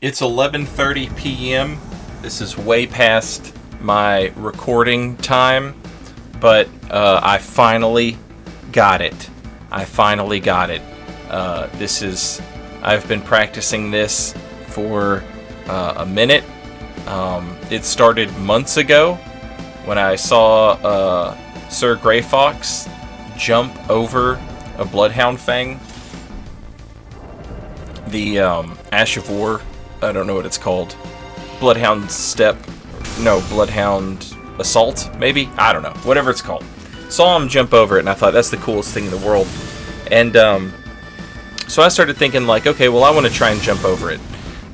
It's 11:30 p.m. This is way past my recording time, but I finally got it. I've been practicing this for a minute. It started months ago when I saw Sir Grey Fox jump over a Bloodhound Fang. The Ash of War, I don't know what it's called. Bloodhound Assault, maybe? I don't know. Whatever it's called. Saw him jump over it, and I thought, that's the coolest thing in the world. And so I started thinking, like, okay, well, I want to try and jump over it.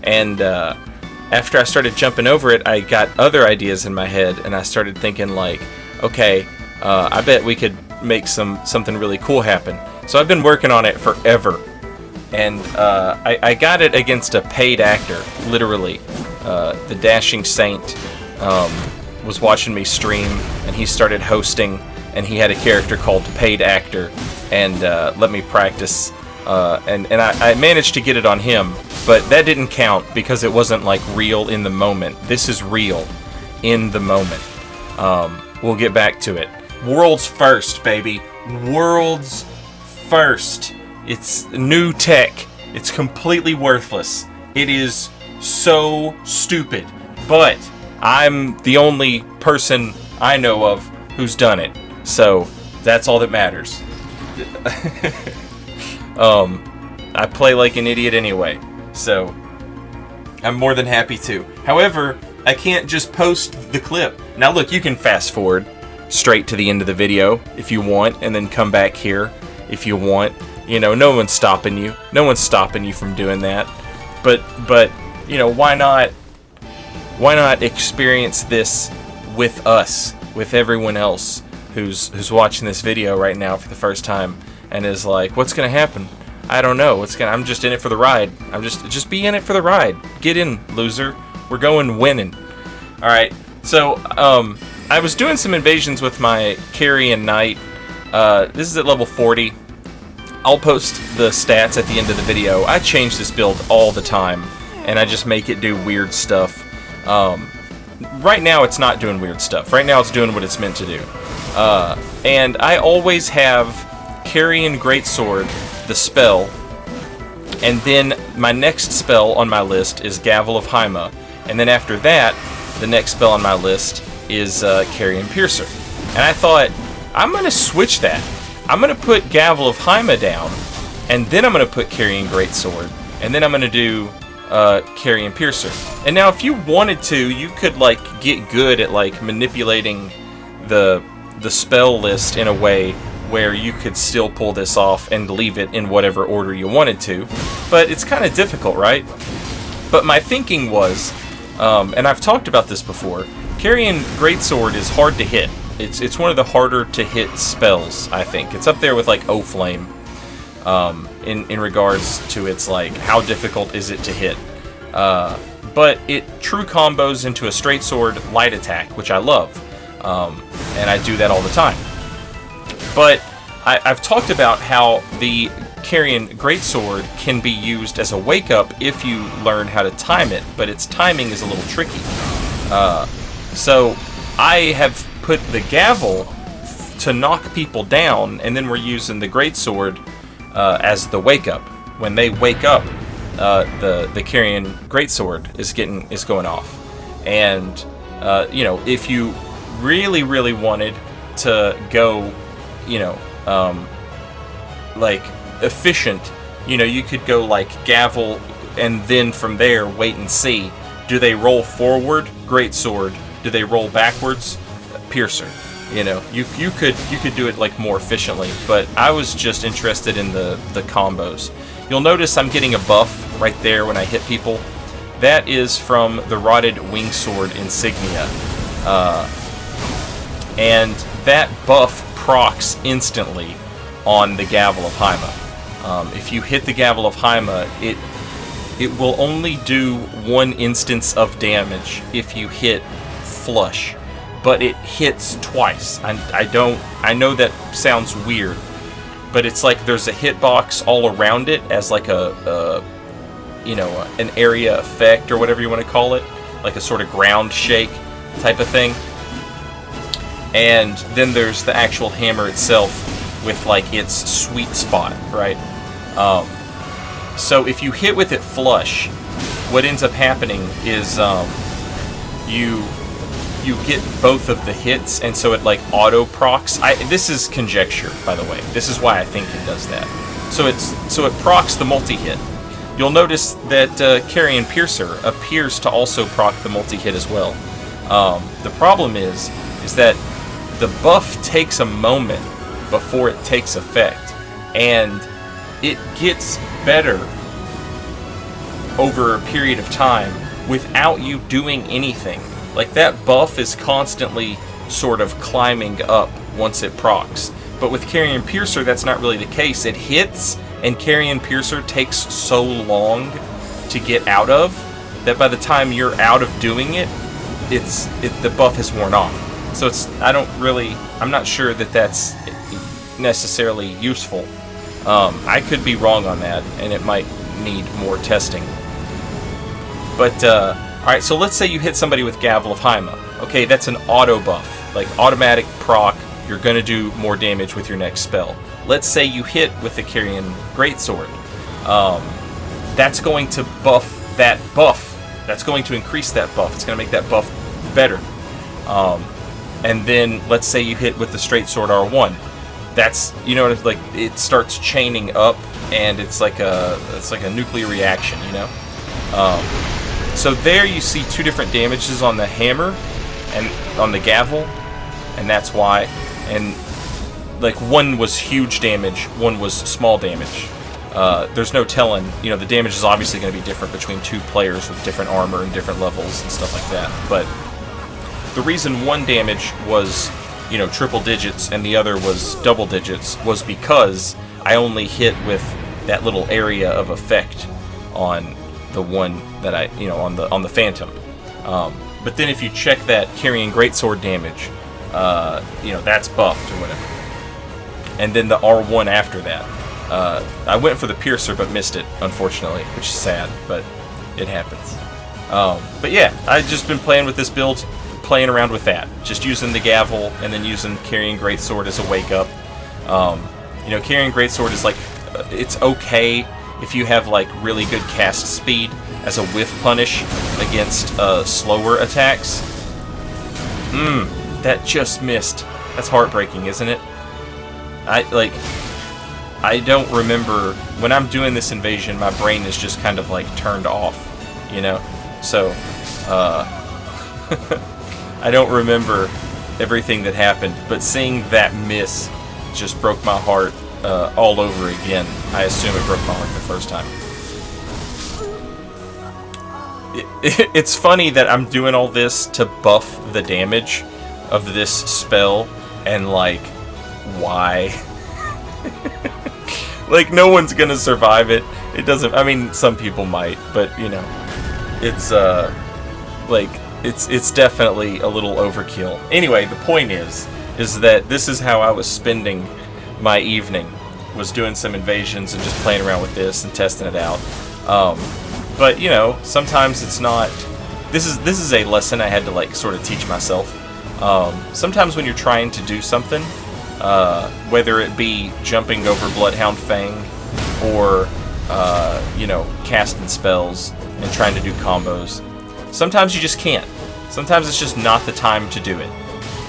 And after I started jumping over it, I got other ideas in my head, and I started thinking, like, okay, I bet we could make something really cool happen. So I've been working on it forever. And I got it against a paid actor, literally. The Dashing Saint was watching me stream, and he started hosting, and he had a character called Paid Actor, and let me practice. And I managed to get it on him, but that didn't count because it wasn't like real in the moment. This is real in the moment. We'll get back to it. World's first, baby. World's first. It's new tech. It's completely worthless. It is so stupid. But I'm the only person I know of who's done it. So that's all that matters. I play like an idiot anyway. So I'm more than happy to. However, I can't just post the clip. Now look, you can fast forward straight to the end of the video if you want, and then come back here if you want. You know, no one's stopping you. No one's stopping you from doing that. But you know, why not experience this with us, with everyone else who's watching this video right now for the first time and is like, what's gonna happen? I don't know. I'm just in it for the ride. Just be in it for the ride. Get in, loser. We're going winning. All right. So I was doing some invasions with my Carrion Knight. This is at level 40. I'll post the stats at the end of the video. I change this build all the time, and I just make it do weird stuff. Right now, it's not doing weird stuff. Right now, it's doing what it's meant to do. And I always have Carrion Greatsword, the spell, and then my next spell on my list is Gavel of Haima, and then after that, the next spell on my list is Carrion Piercer. And I thought, I'm going to switch that. I'm going to put Gavel of Haima down, and then I'm going to put Carrion Greatsword, and then I'm going to do Carrion Piercer. And now if you wanted to, you could like get good at like manipulating the spell list in a way where you could still pull this off and leave it in whatever order you wanted to. But it's kind of difficult, right? But my thinking was, and I've talked about this before, Carrion Greatsword is hard to hit. It's one of the harder to hit spells, I think. It's up there with like O-Flame in regards to its like how difficult is it to hit. But it true combos into a straight sword light attack, which I love. And I do that all the time. But I've talked about how the Carrion Greatsword can be used as a wake-up if you learn how to time it, but its timing is a little tricky. So I have put the Gavel to knock people down, and then we're using the Greatsword as the wake-up. When they wake up, the Carrion Greatsword is going off. And you know, if you really, really wanted to go, you know, like efficient, you know, you could go like Gavel, and then from there wait and see. Do they roll forward? Greatsword. Do they roll backwards? Piercer. You know, you could do it like more efficiently, but I was just interested in the combos. You'll notice I'm getting a buff right there when I hit people. That is from the Rotted Wingsword insignia. And that buff procs instantly on the Gavel of Haima. If you hit the Gavel of Haima, it will only do one instance of damage if you hit flush, but it hits twice. I know that sounds weird, but it's like there's a hitbox all around it as like a you know, an area effect or whatever you want to call it, like a sort of ground shake type of thing. And then there's the actual hammer itself with like its sweet spot, right? So if you hit with it flush, what ends up happening is you get both of the hits, and so it like auto procs. This is conjecture, by the way. This is why I think it does that. So it procs the multi-hit. You'll notice that Carrion Piercer appears to also proc the multi-hit as well. The problem is that the buff takes a moment before it takes effect, and it gets better over a period of time without you doing anything. Like, that buff is constantly sort of climbing up once it procs. But with Carrion Piercer, that's not really the case. It hits, and Carrion Piercer takes so long to get out of that by the time you're out of doing it, the buff has worn off. So I'm not sure that that's necessarily useful. I could be wrong on that, and it might need more testing. But, alright, so let's say you hit somebody with Gavel of Haima. Okay, that's an auto buff. Like, automatic proc, you're going to do more damage with your next spell. Let's say you hit with the Carrion Greatsword. That's going to buff that buff. That's going to increase that buff. It's going to make that buff better. And then, let's say you hit with the Straight Sword R1. That's, you know, like, it starts chaining up, and it's like a nuclear reaction, you know? So there you see two different damages on the hammer and on the gavel, and that's why. And like, one was huge damage, one was small damage. There's no telling, you know, the damage is obviously going to be different between two players with different armor and different levels and stuff like that. But the reason one damage was, you know, triple digits and the other was double digits was because I only hit with that little area of effect on the one that I, you know, on the Phantom. But then if you check that Carrion Greatsword damage, you know, that's buffed or whatever. And then the R1 after that. I went for the Piercer but missed it, unfortunately, which is sad, but it happens. But yeah, I've just been playing with this build, playing around with that. Just using the Gavel and then using Carrion Greatsword as a wake-up. You know, Carrion Greatsword is like, it's okay if you have like really good cast speed as a whiff punish against slower attacks. That just missed. That's heartbreaking, isn't it? I don't remember, when I'm doing this invasion, my brain is just kind of like turned off, you know? So, I don't remember everything that happened, but seeing that miss just broke my heart all over again. I assume it broke my heart the first time. It's funny that I'm doing all this to buff the damage of this spell, and like, why? Like, no one's gonna survive it. It doesn't, I mean, some people might, but, you know, it's, like, it's definitely a little overkill. Anyway, the point is that this is how I was spending my evening, was doing some invasions and just playing around with this and testing it out. But, you know, sometimes it's not, this is a lesson I had to, like, sort of teach myself. Sometimes when you're trying to do something, whether it be jumping over Bloodhound Fang or, you know, casting spells and trying to do combos, sometimes you just can't. Sometimes it's just not the time to do it.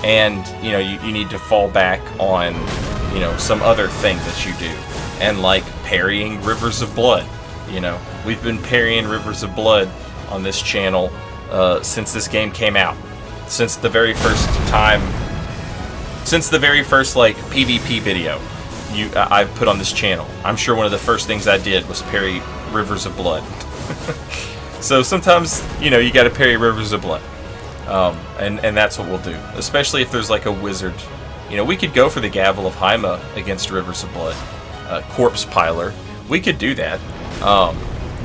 And, you know, you need to fall back on, you know, some other thing that you do. And like parrying Rivers of Blood, you know. We've been parrying Rivers of Blood on this channel since this game came out. Since the very first time, since the very first, like, PvP video I've put on this channel. I'm sure one of the first things I did was parry Rivers of Blood. So sometimes, you know, you gotta parry Rivers of Blood. And that's what we'll do. Especially if there's like a wizard. You know, we could go for the Gavel of Haima against Rivers of Blood. Corpse Piler. We could do that.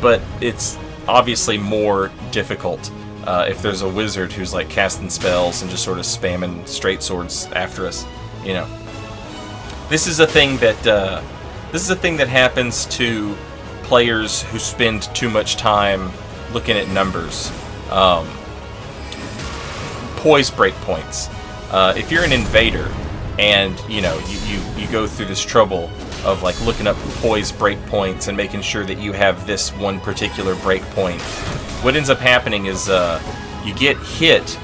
But it's obviously more difficult if there's a wizard who's like casting spells and just sort of spamming straight swords after us. You know. This is a thing that happens to players who spend too much time looking at numbers. Poise breakpoints. If you're an invader and you go through this trouble of like looking up poise breakpoints and making sure that you have this one particular breakpoint, what ends up happening is you get hit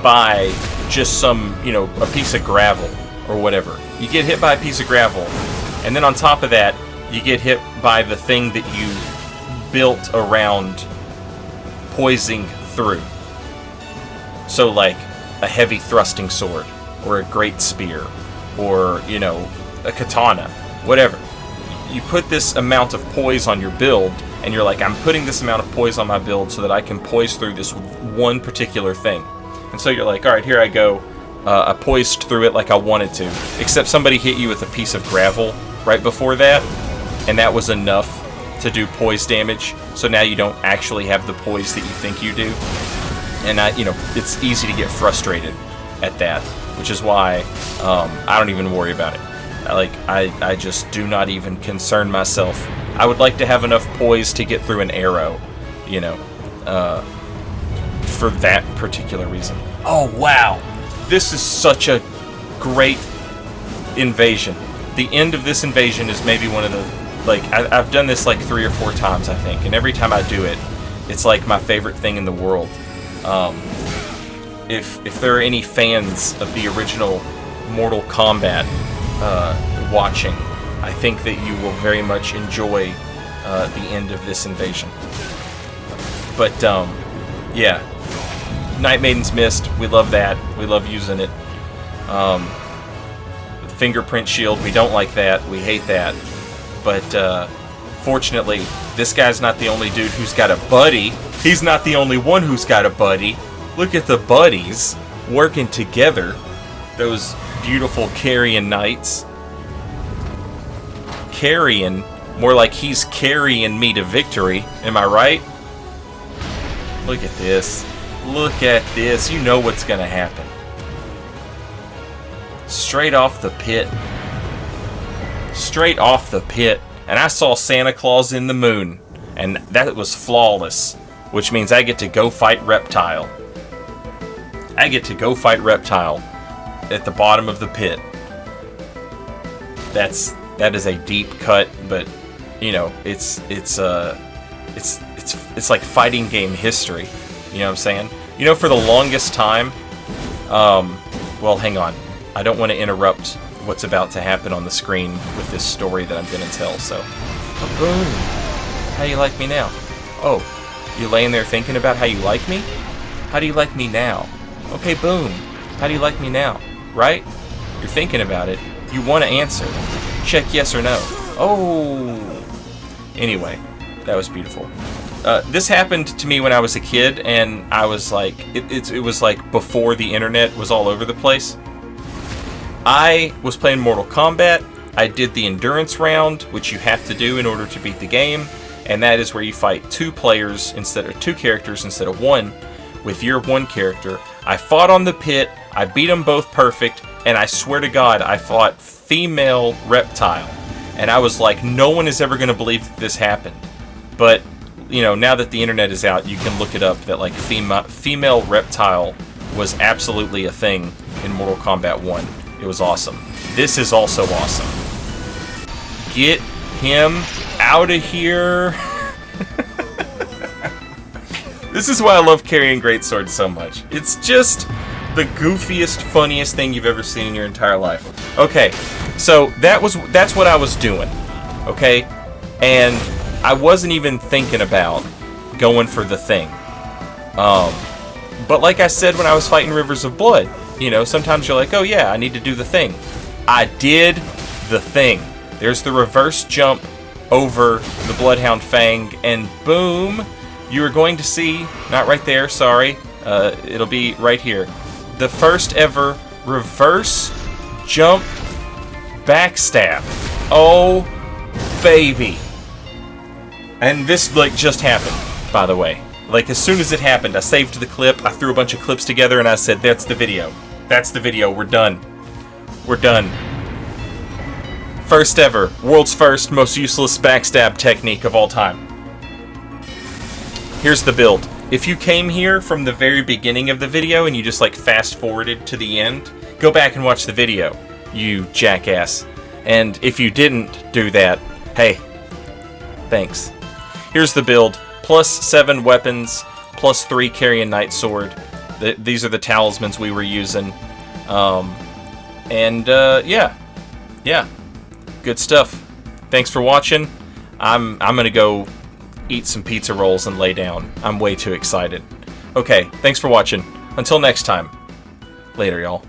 by just some, a piece of gravel or whatever. You get hit by a piece of gravel, and then on top of that, you get hit by the thing that you built around poising through. So like a heavy thrusting sword, or a great spear, or, a katana, whatever. You put this amount of poise on your build, and you're like, I'm putting this amount of poise on my build so that I can poise through this one particular thing. And so you're like, alright, here I go. I poised through it like I wanted to. Except somebody hit you with a piece of gravel right before that, and that was enough to do poise damage. So now you don't actually have the poise that you think you do. And it's easy to get frustrated at that, which is why I don't even worry about it. I just do not even concern myself. I would like to have enough poise to get through an arrow, for that particular reason. Oh wow, this is such a great invasion. The end of this invasion is maybe one of the, I've done this like 3 or 4 times, I think, and every time I do it, it's like my favorite thing in the world. If there are any fans of the original Mortal Kombat watching, I think that you will very much enjoy the end of this invasion. But yeah, Night Maiden's Mist, we love that. We love using it. Fingerprint shield, we don't like that. We hate that. But fortunately, this guy's not the only dude who's got a buddy. He's not the only one who's got a buddy. Look at the buddies working together. Those beautiful carrion knights. Carrion, more like he's carrying me to victory. Am I right? Look at this. Look at this. You know what's gonna happen. Straight off the pit. Straight off the pit. And I saw Santa Claus in the moon. And that was flawless. Which means I get to go fight Reptile. I get to go fight Reptile at the bottom of the pit. That is a deep cut, but it's like fighting game history. You know what I'm saying? For the longest time, well, hang on. I don't want to interrupt what's about to happen on the screen with this story that I'm going to tell, so. Oh, boom. How do you like me now? Oh, you laying there thinking about how you like me? How do you like me now? Okay, boom. How do you like me now? Right? You're thinking about it. You want to answer. Check yes or no. Oh. Anyway, that was beautiful. This happened to me when I was a kid, and I was like, it was like before the internet was all over the place. I was playing Mortal Kombat. I did the endurance round, which you have to do in order to beat the game, and that is where you fight 2 characters instead of 1 with your 1 character. I fought on the pit. I beat them both perfect, and I swear to God, I fought female Reptile, and I was like, no one is ever going to believe that this happened. But now that the internet is out, you can look it up that like female Reptile was absolutely a thing in Mortal Kombat 1. It was awesome. This is also awesome. Get him out of here. This is why I love carrying greatswords so much. It's just the goofiest, funniest thing you've ever seen in your entire life. Okay, so that's what I was doing. Okay? And I wasn't even thinking about going for the thing. But like I said when I was fighting Rivers of Blood, sometimes you're like, oh yeah, I need to do the thing. I did the thing. There's the reverse jump over the Bloodhound Fang, and boom, you are going to see, not right there, sorry, it'll be right here, the first ever reverse jump backstab. Oh, baby. And this, just happened, by the way. As soon as it happened, I saved the clip, I threw a bunch of clips together, and I said, that's the video. That's the video, we're done. We're done. First ever, world's first, most useless backstab technique of all time. Here's the build. If you came here from the very beginning of the video and you just like fast forwarded to the end, go back and watch the video, you jackass. And if you didn't do that, hey, thanks. Here's the build. +7 weapons, +3 carry a knight sword. These are the talismans we were using. Yeah. Good stuff. Thanks for watching. I'm gonna go eat some pizza rolls and lay down. I'm way too excited. Okay, thanks for watching. Until next time. Later, y'all.